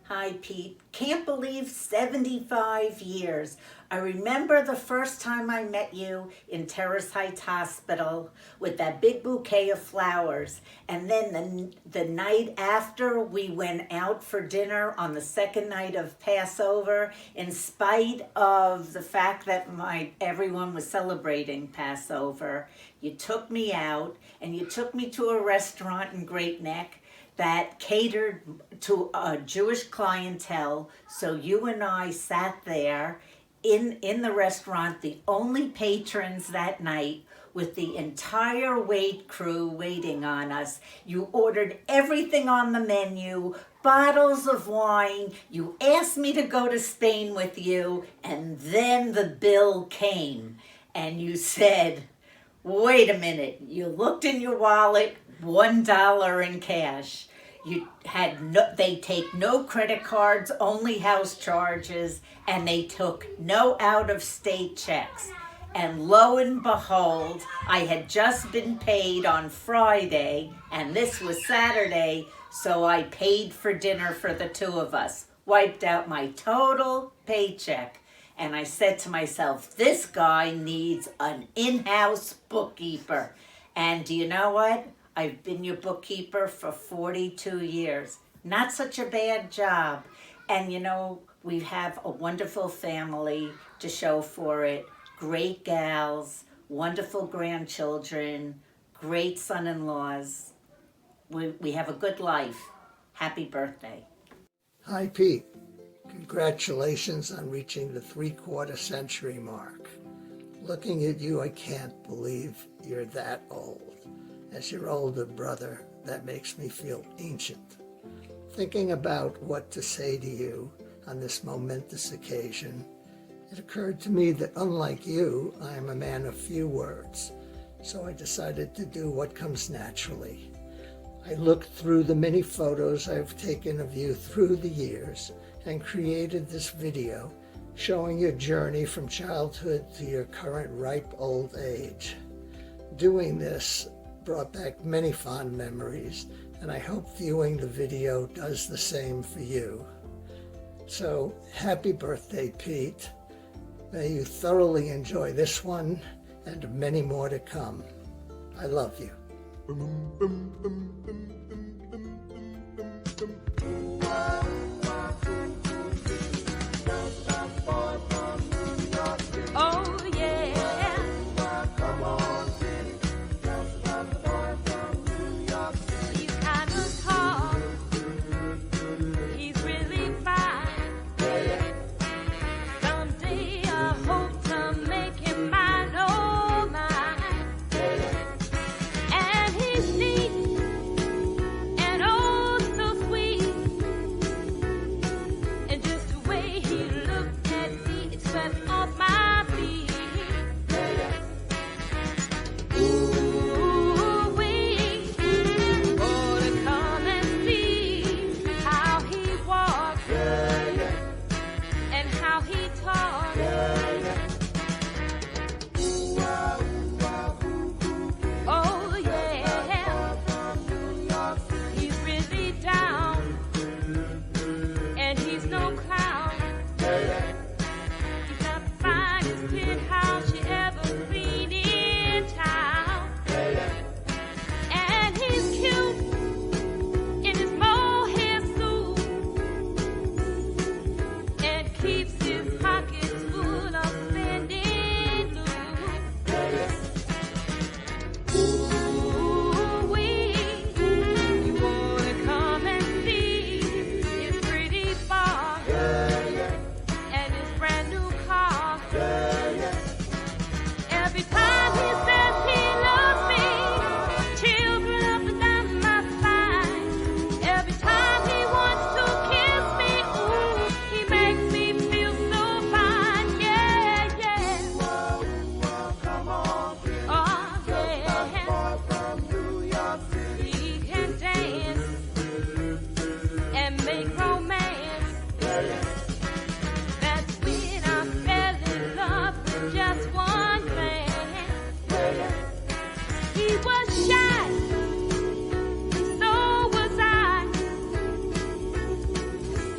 Hi, Pete. Can't believe 75 years. I remember the first time I met you in Terrace Heights Hospital with that big bouquet of flowers. And then the night after, we went out for dinner on the second night of Passover, in spite of the fact that everyone was celebrating Passover. You took me out, and you took me to a restaurant in Great Neck that catered to a Jewish clientele. So you and I sat there in the restaurant, the only patrons that night, with the entire wait crew waiting on us. You ordered everything on the menu, bottles of wine. You asked me to go to Spain with you, and then the bill came. And you said, wait a minute. You looked in your wallet, $1 in cash. They take no credit cards, only house charges, and they took no out-of-state checks. And lo and behold, I had just been paid on Friday, and this was Saturday, so I paid for dinner for the two of us, wiped out my total paycheck. And I said to myself, this guy needs an in-house bookkeeper. And do you know what? I've been your bookkeeper for 42 years. Not such a bad job. And you know, we have a wonderful family to show for it. Great gals, wonderful grandchildren, great son-in-laws. We have a good life. Happy birthday. Hi, Pete. Congratulations on reaching the 3/4 century mark. Looking at you, I can't believe you're that old. As your older brother, that makes me feel ancient. Thinking about what to say to you on this momentous occasion, it occurred to me that unlike you, I am a man of few words, so I decided to do what comes naturally. I looked through the many photos I've taken of you through the years and created this video showing your journey from childhood to your current ripe old age. Doing this brought back many fond memories, and I hope viewing the video does the same for you. So, happy birthday, Pete. May you thoroughly enjoy this one and many more to come. I love you.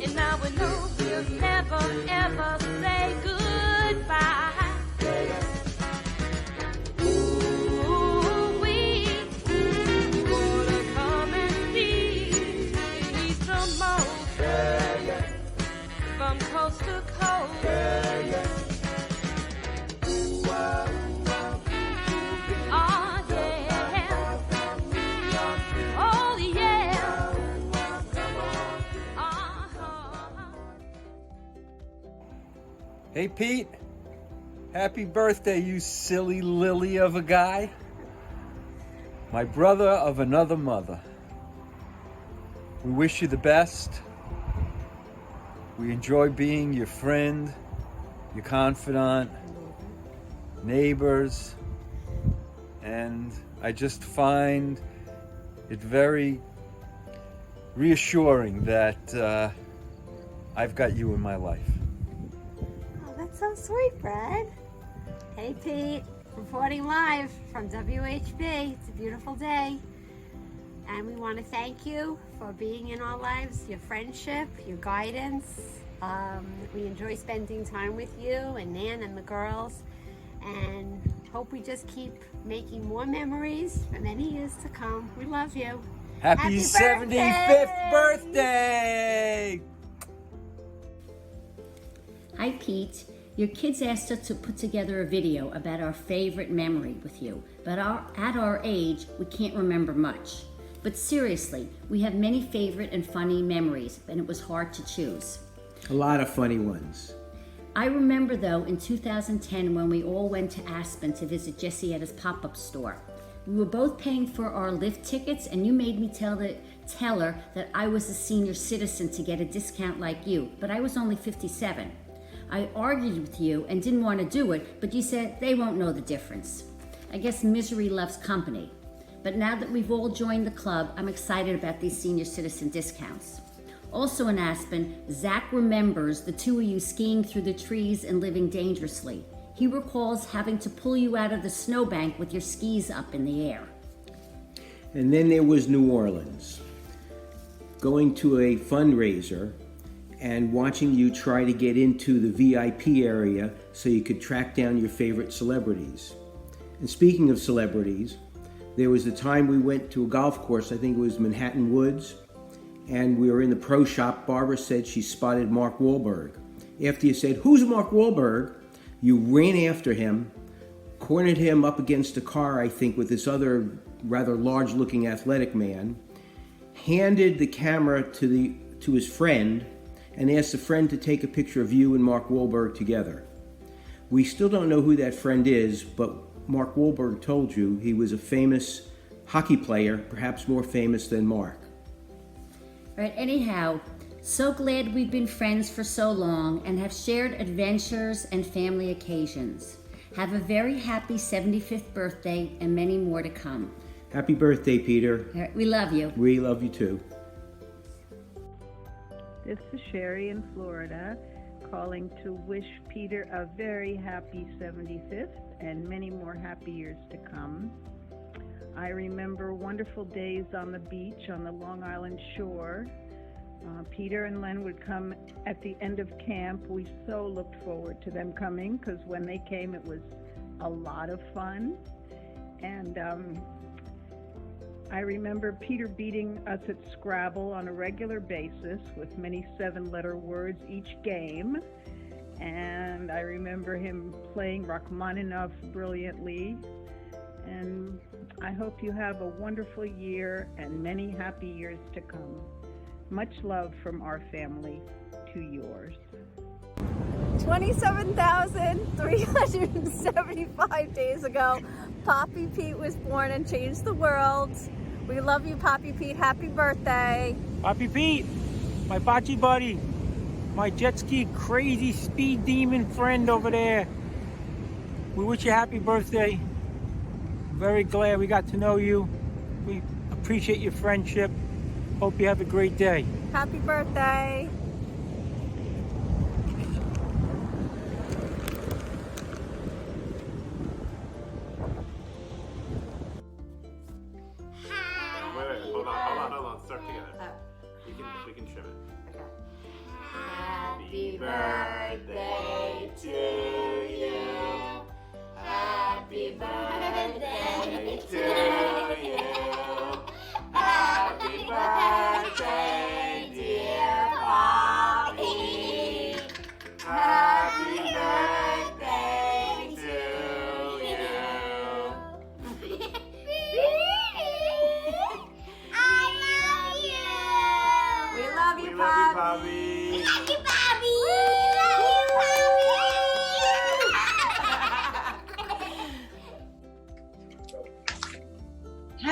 And now Hey, Pete. Happy birthday, you silly lily of a guy. My brother of another mother. We wish you the best. We enjoy being your friend, your confidant, neighbors, and I just find it very reassuring that I've got you in my life. Oh, that's so sweet, Brad. Hey, Pete, reporting live from WHB. It's a beautiful day. And we want to thank you for being in our lives, your friendship, your guidance. We enjoy spending time with you and Nan and the girls. And hope we just keep making more memories for many years to come. We love you. Happy 75th birthday! Hi, Pete. Your kids asked us to put together a video about our favorite memory with you, but at our age, we can't remember much. But seriously, we have many favorite and funny memories, and it was hard to choose. A lot of funny ones. I remember, though, in 2010 when we all went to Aspen to visit Jesse at his pop-up store. We were both paying for our lift tickets, and you made me tell the teller that I was a senior citizen to get a discount like you, but I was only 57. I argued with you and didn't want to do it, but you said they won't know the difference. I guess misery loves company. But now that we've all joined the club, I'm excited about these senior citizen discounts. Also in Aspen, Zach remembers the two of you skiing through the trees and living dangerously. He recalls having to pull you out of the snowbank with your skis up in the air. And then there was New Orleans. Going to a fundraiser and watching you try to get into the VIP area so you could track down your favorite celebrities. And speaking of celebrities, there was the time we went to a golf course, I think it was Manhattan Woods, and we were in the pro shop. Barbara said she spotted Mark Wahlberg. After you said, "Who's Mark Wahlberg?" you ran after him, cornered him up against a car, I think, with this other rather large-looking athletic man, handed the camera to his friend, and asked the friend to take a picture of you and Mark Wahlberg together. We still don't know who that friend is, but Mark Wahlberg told you he was a famous hockey player, perhaps more famous than Mark. Right, anyhow, so glad we've been friends for so long and have shared adventures and family occasions. Have a very happy 75th birthday and many more to come. Happy birthday, Peter. All right, we love you. We love you too. This is Sherry in Florida, calling to wish Peter a very happy 75th and many more happy years to come. I remember wonderful days on the beach on the Long Island shore. Peter and Len would come at the end of camp. We so looked forward to them coming because when they came it was a lot of fun. And I remember Peter beating us at Scrabble on a regular basis with many 7-letter words each game. And I remember him playing Rachmaninoff brilliantly. And I hope you have a wonderful year and many happy years to come. Much love from our family to yours. 27,375 days ago, Poppy Pete was born and changed the world. We love you, Poppy Pete. Happy birthday. Poppy Pete, my bocce buddy, my jet ski crazy speed demon friend over there. We wish you a happy birthday. Very glad we got to know you. We appreciate your friendship. Hope you have a great day. Happy birthday. Wait, hold on. Start together. We can trim it. Happy birthday to you. Happy birthday to you. Happy birthday, dear Papa.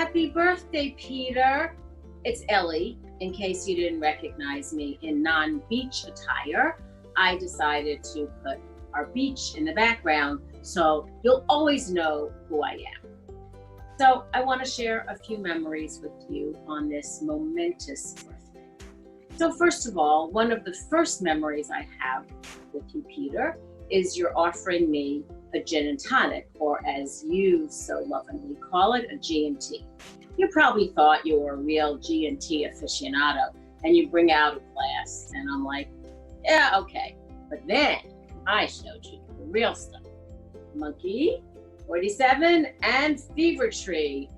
Happy birthday, Peter. It's Ellie. In case you didn't recognize me in non-beach attire, I decided to put our beach in the background so you'll always know who I am. So I want to share a few memories with you on this momentous birthday. So first of all, one of the first memories I have with you, Peter, is you're offering me a gin and tonic, or as you so lovingly call it, a G&T. You probably thought you were a real G&T aficionado, and you bring out a glass, and I'm like, yeah, okay. But then I showed you the real stuff. Monkey, 47, and Fever Tree.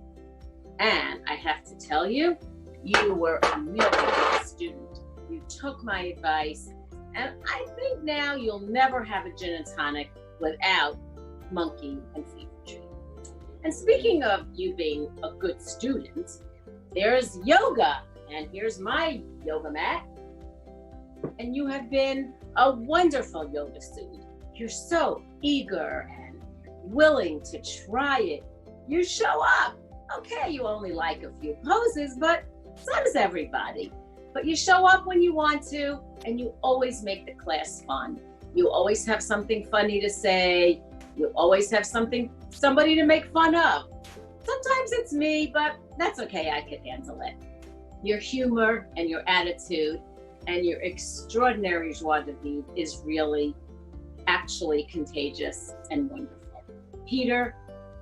And I have to tell you, you were a really good student. You took my advice, and I think now you'll never have a gin and tonic without Monkey and Fever Tree. And speaking of you being a good student, there's yoga, and here's my yoga mat. And you have been a wonderful yoga student. You're so eager and willing to try it. You show up. Okay, you only like a few poses, but so does everybody. But you show up when you want to, and you always make the class fun. You always have something funny to say. You always have somebody to make fun of. Sometimes it's me, but that's okay, I can handle it. Your humor and your attitude and your extraordinary joie de vivre is really actually contagious and wonderful. Peter,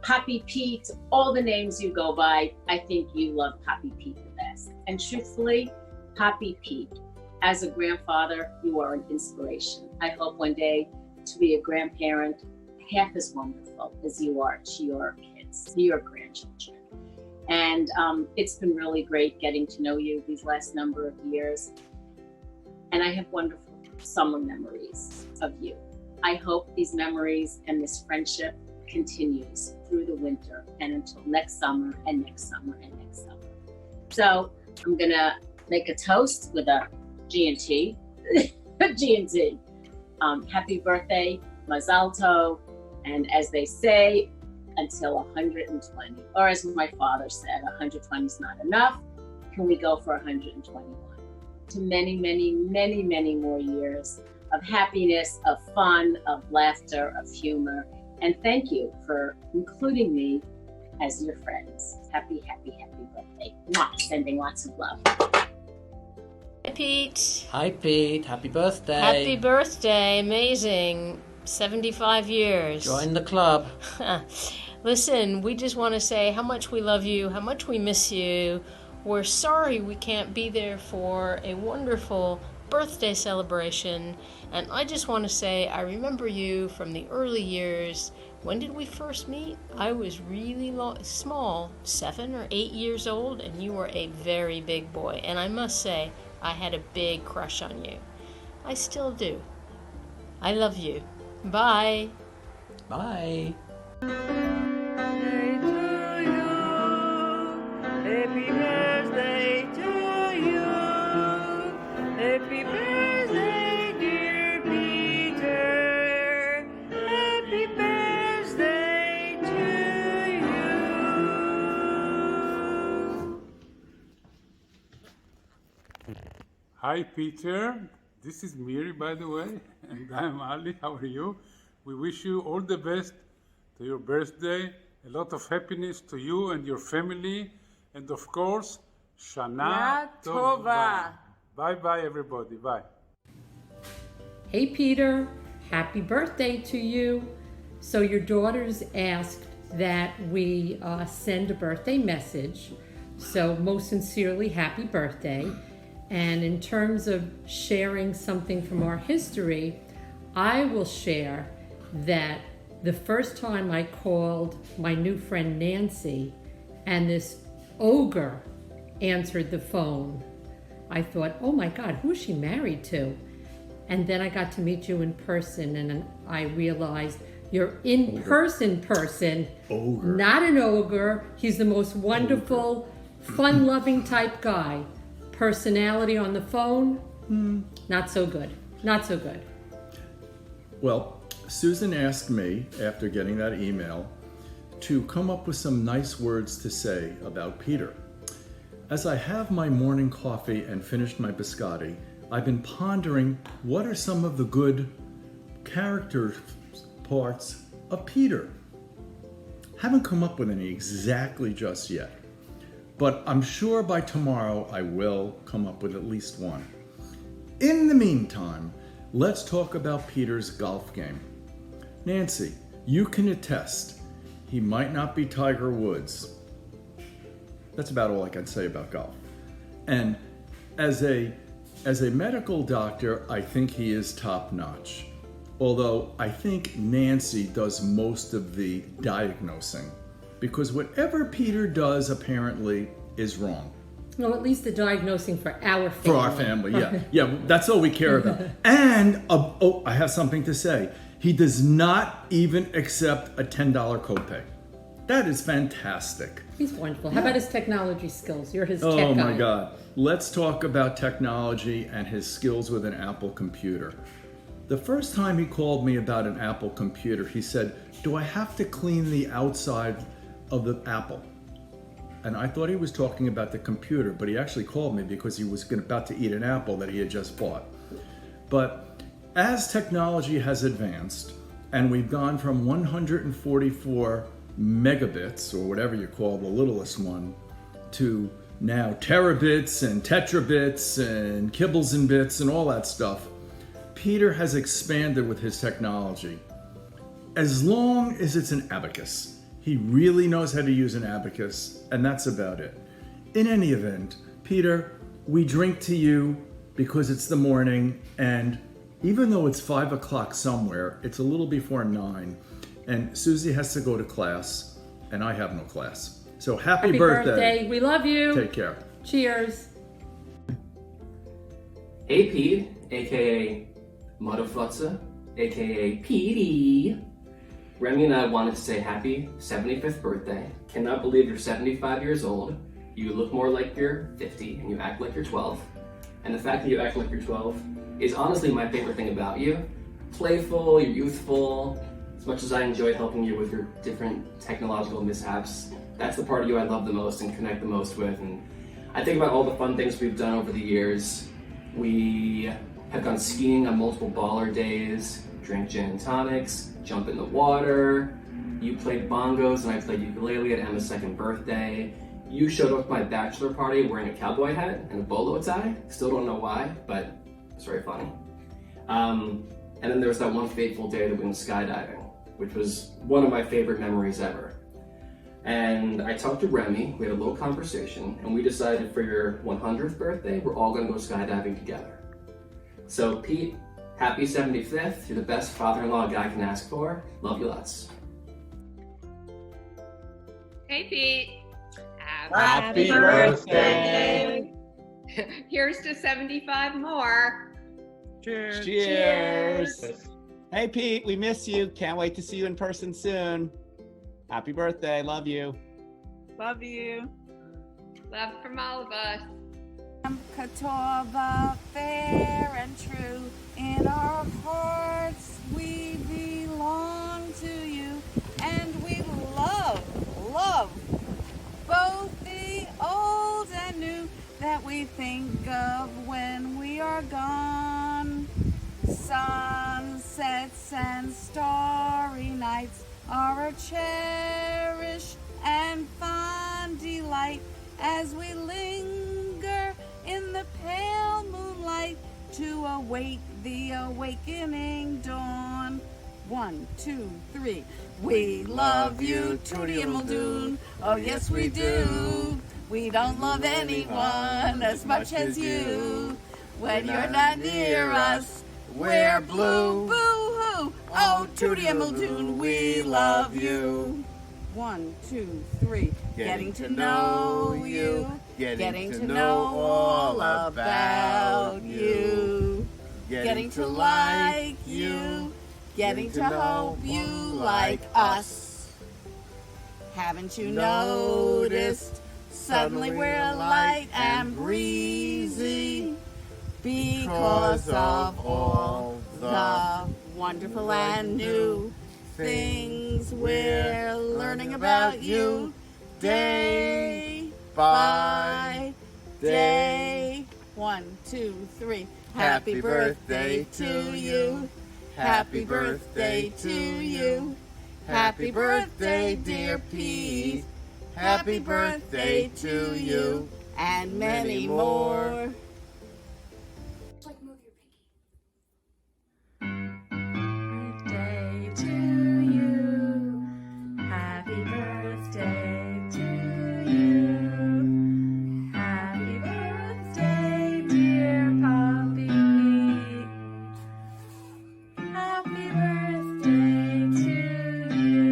Poppy Pete, all the names you go by, I think you love Poppy Pete the best. And truthfully, Poppy Pete, as a grandfather, you are an inspiration. I hope one day to be a grandparent half as wonderful as you are to your kids, to your grandchildren. And it's been really great getting to know you these last number of years. And I have wonderful summer memories of you. I hope these memories and this friendship continues through the winter and until next summer and next summer and next summer. So I'm gonna make a toast with a G&T. A G&T. Happy birthday, Mazal Tov, and as they say, until 120. Or as my father said, 120 is not enough. Can we go for 121? To many, many, many, many more years of happiness, of fun, of laughter, of humor. And thank you for including me as your friends. Happy, happy, happy birthday. Mwah. Sending lots of love. Hi, Pete. Hi, Pete. Happy birthday. Happy birthday. Amazing. 75 years. Join the club. Listen, we just want to say how much we love you, how much we miss you. We're sorry we can't be there for a wonderful birthday celebration. And I just want to say I remember you from the early years. When did we first meet? I was really small, 7 or 8 years old, and you were a very big boy. And I must say, I had a big crush on you. I still do. I love you. Bye. Bye. Happy birthday to you. Happy birthday, dear Peter. Happy birthday to you. Hi, Peter. This is Miri, by the way, and I'm Ali. How are you? We wish you all the best to your birthday, a lot of happiness to you and your family, and of course, Shana Tova. Bye-bye, everybody. Bye. Hey, Peter. Happy birthday to you. So your daughters asked that we send a birthday message. So most sincerely, happy birthday. And in terms of sharing something from our history, I will share that the first time I called my new friend Nancy and this ogre answered the phone, I thought, oh my God, who is she married to? And then I got to meet you in person, and I realized you're in-person person, Ogre. Not an ogre. He's the most wonderful, fun-loving type guy. Personality on the phone, not so good. Not so good. Well, Susan asked me, after getting that email, to come up with some nice words to say about Peter. As I have my morning coffee and finished my biscotti, I've been pondering what are some of the good character parts of Peter. Haven't come up with any exactly just yet, but I'm sure by tomorrow I will come up with at least one. In the meantime, let's talk about Peter's golf game. Nancy, you can attest, he might not be Tiger Woods. That's about all I can say about golf. And as a medical doctor, I think he is top notch. Although I think Nancy does most of the diagnosing, because whatever Peter does apparently is wrong. No, at least the diagnosing for our family. For our family, yeah. Yeah, that's all we care about. And, I have something to say. He does not even accept a $10 copay. That is fantastic. He's wonderful. How about his technology skills? You're his tech guy. Oh my God. Let's talk about technology and his skills with an Apple computer. The first time he called me about an Apple computer, he said, "Do I have to clean the outside of the Apple?" And I thought he was talking about the computer, but he actually called me because he was about to eat an apple that he had just bought. But as technology has advanced, and we've gone from 144 megabits, or whatever you call the littlest one, to now terabits and tetrabits and kibbles and bits and all that stuff, Peter has expanded with his technology. As long as it's an abacus. He really knows how to use an abacus, and that's about it. In any event, Peter, we drink to you because it's the morning, and even though it's 5 o'clock somewhere, it's a little before 9, and Susie has to go to class, and I have no class. So happy birthday. We love you. Take care. Cheers. Hey Pete, aka Mudaflutza, aka Petey. Remy and I wanted to say happy 75th birthday. Cannot believe you're 75 years old. You look more like you're 50 and you act like you're 12. And the fact that you act like you're 12 is honestly my favorite thing about you. Playful, you're youthful. As much as I enjoy helping you with your different technological mishaps, that's the part of you I love the most and connect the most with. And I think about all the fun things we've done over the years. We have gone skiing on multiple baller days, drank gin and tonics, jump in the water. You played bongos and I played ukulele at Emma's second birthday. You showed up at my bachelor party wearing a cowboy hat and a bolo tie. Still don't know why, but it's very funny. And then there was that one fateful day that we went skydiving, which was one of my favorite memories ever. And I talked to Remy, we had a little conversation, and we decided for your 100th birthday, we're all gonna go skydiving together. So Pete, happy 75th. You're the best father-in-law a guy can ask for. Love you lots. Hey Pete. Happy birthday. Here's to 75 more. Cheers. Cheers. Hey Pete, we miss you. Can't wait to see you in person soon. Happy birthday. Love you. Love you. Love from all of us. Catawba, fair and true, in our hearts we belong to you, and we love both the old and new that we think of when we are gone. Sunsets and starry nights are a cherished and fond delight as we linger in the pale moonlight to await the awakening dawn. 1, 2, 3. We love you, Tootie and Muldoon. Oh yes we do. We don't love anyone as much as you. When you're not near us, we're blue. Boo-hoo! Oh, Tootie and Muldoon, we love you. 1, 2, 3. Getting to know you. Getting to know all about you. Getting to like you. Getting to hope you like us. Haven't you noticed? Suddenly we're light and breezy because of all the wonderful and new things we're learning. learning about you day by day. 1, 2, 3. Happy birthday to you. Happy birthday to you. Happy birthday, dear Pete. Happy birthday to you. And many more. Birthday to you. Happy birthday to you. Happy birthday, dear Poppy Pete. Happy birthday to you.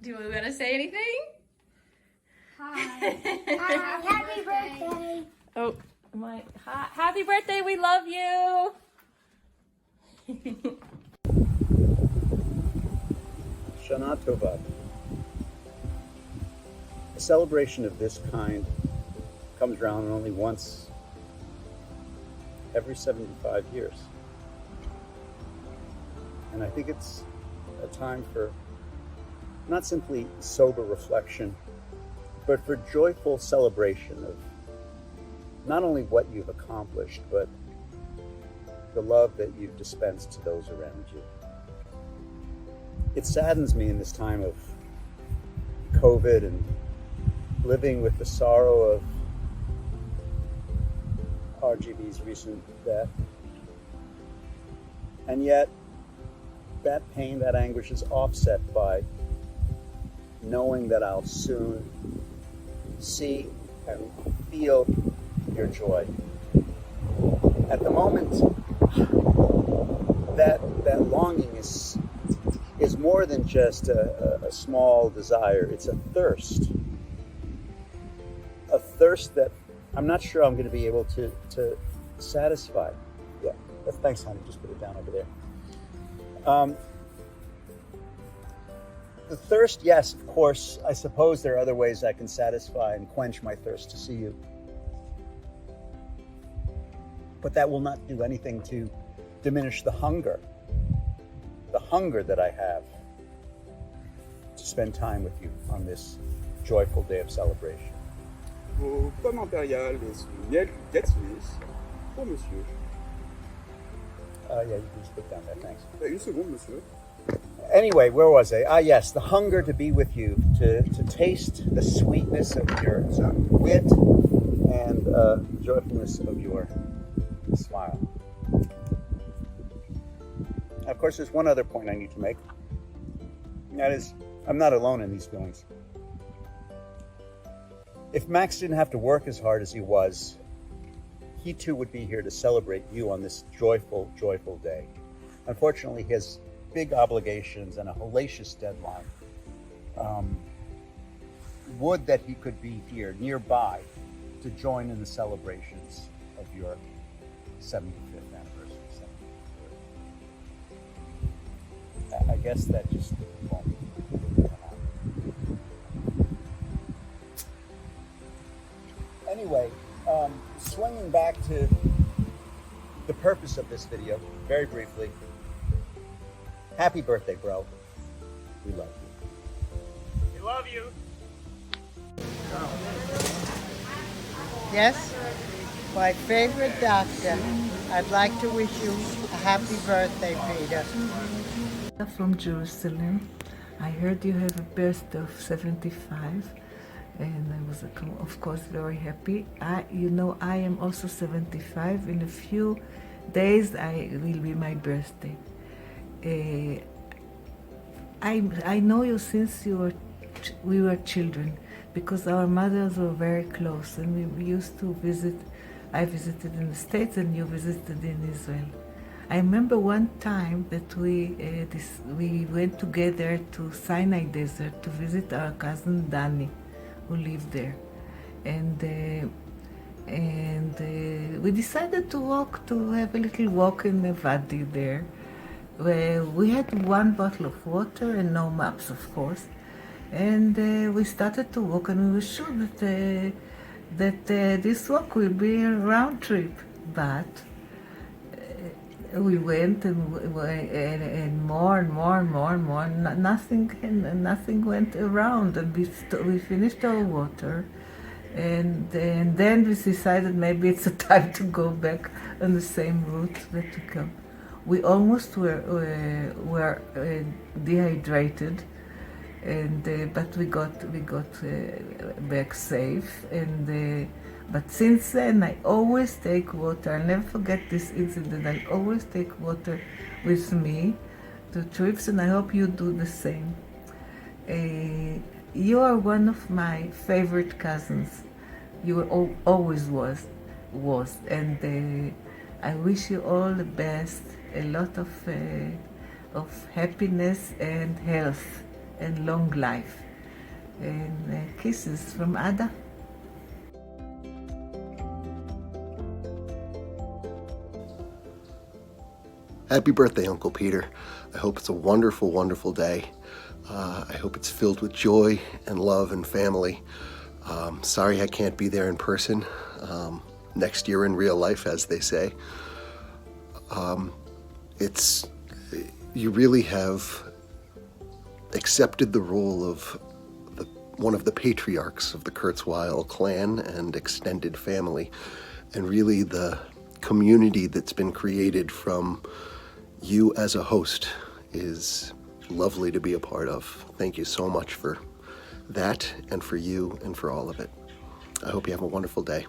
Do we want to say anything? Hi. Happy birthday. Oh, happy birthday, we love you. Shana Tova. A celebration of this kind comes around only once every 75 years. And I think it's a time for not simply sober reflection, but for joyful celebration of not only what you've accomplished, but the love that you've dispensed to those around you. It saddens me in this time of COVID and living with the sorrow of RGB's recent death. And yet, that pain, that anguish is offset by knowing that I'll soon see and feel your joy. At the moment, that longing is more than just a small desire. It's a thirst that I'm not sure I'm going to be able to satisfy. Yeah, thanks, honey. Just put it down over there. The thirst, yes, of course. I suppose there are other ways I can satisfy and quench my thirst to see you. But that will not do anything to diminish the hunger that I have to spend time with you on this joyful day of celebration. Vos pommes impériales et sous miel Gatsby's pour monsieur. Yeah, you can just put down there, thanks. Une seconde, monsieur. Anyway, where was I? Yes, the hunger to be with you, to taste the sweetness of your wit and joyfulness of your smile. Of course, there's one other point I need to make. And that is, I'm not alone in these feelings. If Max didn't have to work as hard as he was, he too would be here to celebrate you on this joyful, joyful day. Unfortunately, he has big obligations and a hellacious deadline. Would that he could be here nearby to join in the celebrations of your 75th anniversary. I guess that just won't happen. Anyway, swinging back to the purpose of this video, very briefly. Happy birthday, bro. We love you. We love you. Yes, my favorite doctor. I'd like to wish you a happy birthday, Peter. From Jerusalem. I heard you have a birthday of 75, and I was, of course, very happy. I am also 75. In a few days, it will be my birthday. I know you since we were children, because our mothers were very close, and we used to visit. I visited in the States, and you visited in Israel. I remember one time that we went together to Sinai Desert to visit our cousin Dani, who lived there, and we decided to have a little walk in the Wadi there, where we had one bottle of water and no maps, of course, and we started to walk, and we were sure that this walk will be a round trip, but we went and more and more and more and more. Nothing went around, and we finished our water, and then we decided maybe it's a time to go back on the same route that we come. We almost were dehydrated, and but we got back safe. But since then, I always take water. I'll never forget this incident. I always take water with me to trips, and I hope you do the same. You are one of my favorite cousins. You always was, and I wish you all the best. A lot of happiness and health and long life. And kisses from Ada. Happy birthday, Uncle Peter. I hope it's a wonderful, wonderful day. I hope it's filled with joy and love and family. Sorry I can't be there in person. Next year in real life, as they say. You really have accepted the role of one of the patriarchs of the Kurzweil clan and extended family, and really the community that's been created from you as a host is lovely to be a part of. Thank you so much for that, and for you, and for all of it. I hope you have a wonderful day.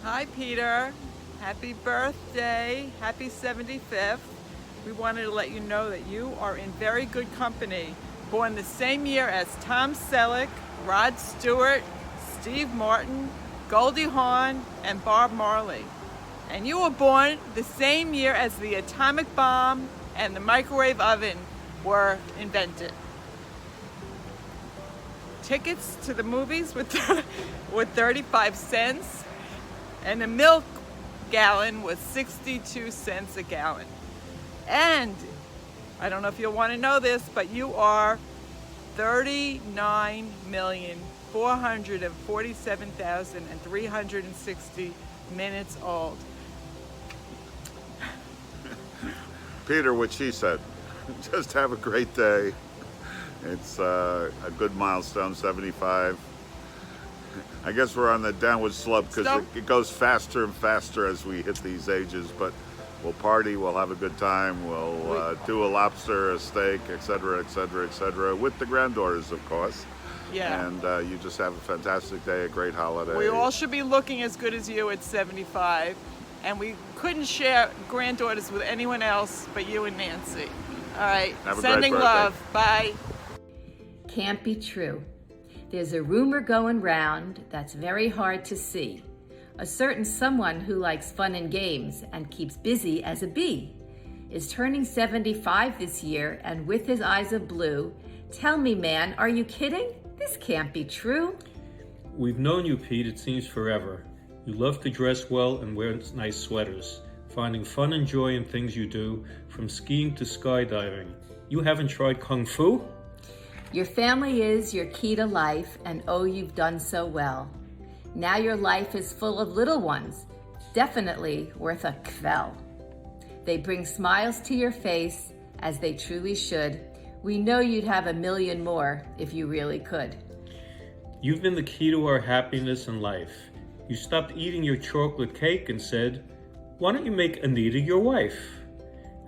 Hi, Peter. Happy birthday. Happy 75th. We wanted to let you know that you are in very good company. Born the same year as Tom Selleck, Rod Stewart, Steve Martin, Goldie Hawn, and Bob Marley. And you were born the same year as the atomic bomb and the microwave oven were invented. Tickets to the movies were 35 cents, and the milk gallon was 62 cents a gallon. And I don't know if you'll want to know this, but you are 39,447,360 minutes old. Peter, what she said. Just have a great day. It's a good milestone, 75. I guess we're on the downward slope because it goes faster and faster as we hit these ages, but we'll party, we'll have a good time, we'll do a lobster, a steak, etc., etc., etc., with the granddaughters, of course. Yeah. And you just have a fantastic day, a great holiday. We all should be looking as good as you at 75, and we couldn't share granddaughters with anyone else but you and Nancy. All right, sending love. Bye. Can't be true. There's a rumor going round that's very hard to see. A certain someone who likes fun and games and keeps busy as a bee is turning 75 this year, and with his eyes of blue. Tell me, man, are you kidding? This can't be true. We've known you, Pete, it seems forever. You love to dress well and wear nice sweaters, finding fun and joy in things you do, from skiing to skydiving. You haven't tried Kung Fu? Your family is your key to life, and oh, you've done so well. Now your life is full of little ones, definitely worth a kvel. They bring smiles to your face, as they truly should. We know you'd have a million more if you really could. You've been the key to our happiness and life. You stopped eating your chocolate cake and said, "Why don't you make Anita your wife?"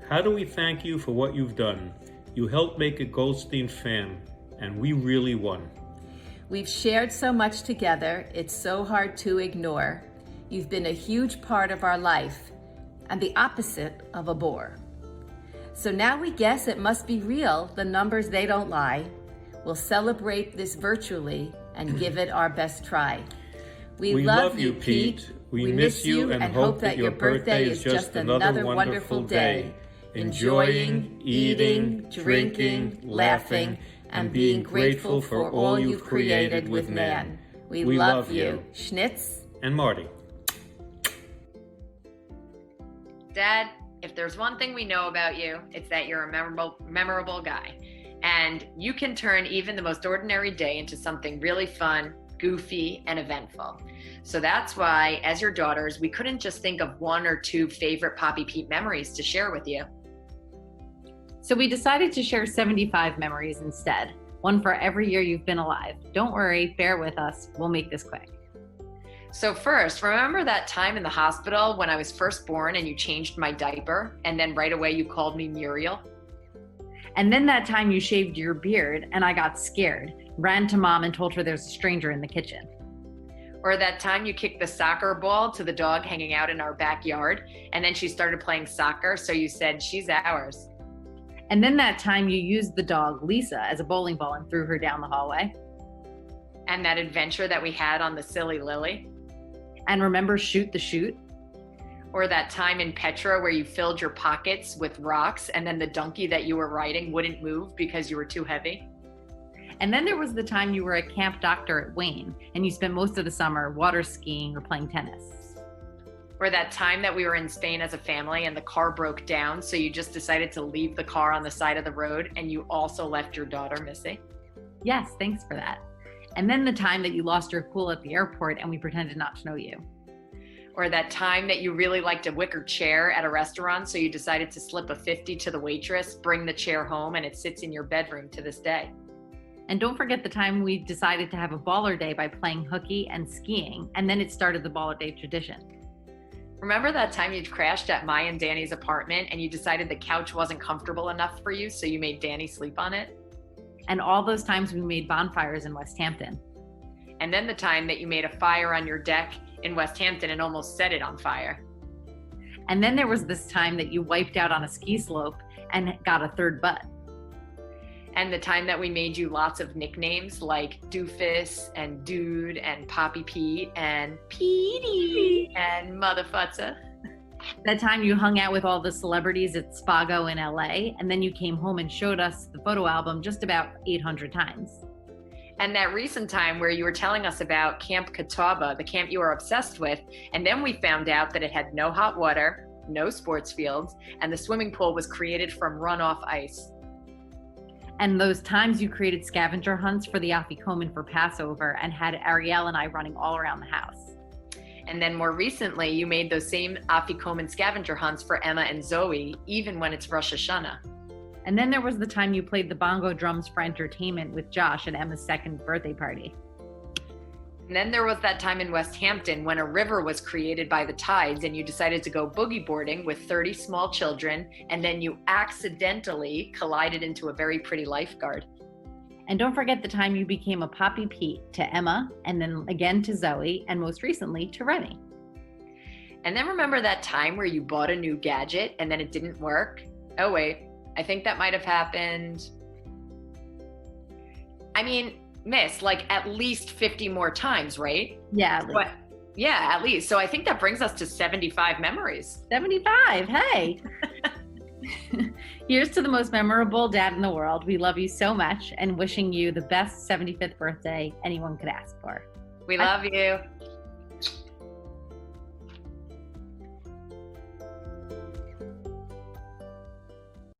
How do we thank you for what you've done? You helped make a Goldstein fan, and we really won. We've shared so much together, it's so hard to ignore. You've been a huge part of our life, and the opposite of a bore. So now we guess it must be real, the numbers, they don't lie. We'll celebrate this virtually and give it our best try. We love you, Pete. We miss you and hope that your birthday is just another wonderful day. Enjoying, eating, drinking, laughing, and being grateful for all you've created with man. We love you. Schnitz and Marty. Dad, if there's one thing we know about you, it's that you're a memorable guy. And you can turn even the most ordinary day into something really fun goofy, and eventful. So that's why, as your daughters, we couldn't just think of 1 or 2 favorite Poppy Pete memories to share with you. So we decided to share 75 memories instead, one for every year you've been alive. Don't worry, bear with us. We'll make this quick. So first, remember that time in the hospital when I was first born and you changed my diaper, and then right away you called me Muriel? And then that time you shaved your beard and I got scared, ran to Mom and told her there's a stranger in the kitchen. Or that time you kicked the soccer ball to the dog hanging out in our backyard, and then she started playing soccer, so you said, she's ours. And then that time you used the dog, Lisa, as a bowling ball and threw her down the hallway. And that adventure that we had on the Silly Lily. And remember Shoot the Chute? Or that time in Petra where you filled your pockets with rocks and then the donkey that you were riding wouldn't move because you were too heavy. And then there was the time you were a camp doctor at Wayne and you spent most of the summer water skiing or playing tennis. Or that time that we were in Spain as a family and the car broke down, so you just decided to leave the car on the side of the road and you also left your daughter, Missy. Yes, thanks for that. And then the time that you lost your cool at the airport and we pretended not to know you. Or that time that you really liked a wicker chair at a restaurant, so you decided to slip a 50 to the waitress, bring the chair home, and it sits in your bedroom to this day. And don't forget the time we decided to have a baller day by playing hooky and skiing, and then it started the baller day tradition. Remember that time you crashed at my and Danny's apartment and you decided the couch wasn't comfortable enough for you, so you made Danny sleep on it? And all those times we made bonfires in West Hampton. And then the time that you made a fire on your deck in West Hampton and almost set it on fire. And then there was this time that you wiped out on a ski slope and got a third butt. And the time that we made you lots of nicknames like Doofus and Dude and Poppy Pete and Petey and Motherfutza. That time you hung out with all the celebrities at Spago in LA, and then you came home and showed us the photo album just about 800 times. And that recent time where you were telling us about Camp Catawba, the camp you were obsessed with, and then we found out that it had no hot water, no sports fields, and the swimming pool was created from runoff ice. And those times you created scavenger hunts for the Afikomen for Passover and had Ariel and I running all around the house. And then more recently, you made those same Afikomen scavenger hunts for Emma and Zoe, even when it's Rosh Hashanah. And then there was the time you played the bongo drums for entertainment with Josh at Emma's second birthday party. And then there was that time in West Hampton when a river was created by the tides and you decided to go boogie boarding with 30 small children, and then you accidentally collided into a very pretty lifeguard. And don't forget the time you became a Poppy Pete to Emma, and then again to Zoe, and most recently to Remy. And then remember that time where you bought a new gadget and then it didn't work? Oh wait, I think that might have happened. I mean, Miss, like at least 50 more times, right? Yeah, at least. But, yeah, at least. So I think that brings us to 75 memories. 75, hey! Here's to the most memorable dad in the world. We love you so much and wishing you the best 75th birthday anyone could ask for. We love you.